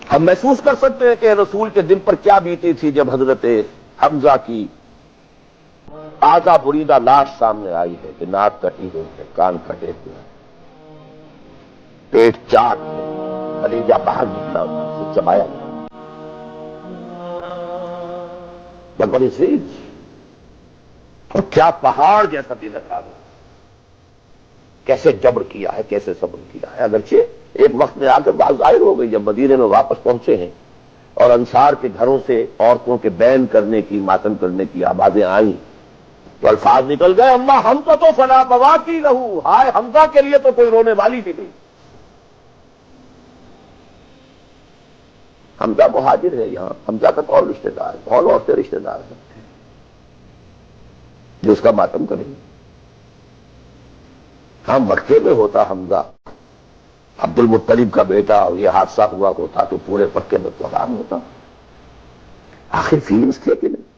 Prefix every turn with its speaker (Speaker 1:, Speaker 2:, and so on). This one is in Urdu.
Speaker 1: ہم محسوس کر سکتے ہیں کہ رسول کے دل پر کیا بیتی تھی جب حضرت حمزہ کی آدھا بریدہ لاش سامنے آئی ہے کہ ناک کٹی ہوئی ہے، کان کٹے ہوئے ہیں، پیٹ چاٹ ہے، کلیجہ باہر نکلا سے چبایا گیا۔ بڑی سیج اور کیا پہاڑ جیسا دل رکھا ہے، کیسے جبر کیا ہے، کیسے صبر کیا ہے۔ اگرچہ ایک وقت میں آ کر بات ظاہر ہو گئی جب مدینے میں واپس پہنچے ہیں اور انصار کے گھروں سے عورتوں کے بین کرنے کی، ماتم کرنے کی آوازیں آئیں تو الفاظ نکل گئے، اللہ حمزہ تو فلا بوا کی رہو، ہائے حمزہ کے لیے تو کوئی رونے والی بھی نہیں۔ حمزہ مہاجر ہے، یہاں حمزہ کا کون رشتہ دار ہے؟ کون اور سے رشتہ دار ہے جو اس کا ماتم کریں گے؟ ہاں مکے میں ہوتا حمزہ، عبد المطلب کا بیٹا، اور یہ حادثہ ہوا ہوتا تو پورے پکے میں پروگرام ہوتا۔ آخر فیلنگز تھے کہ نہیں؟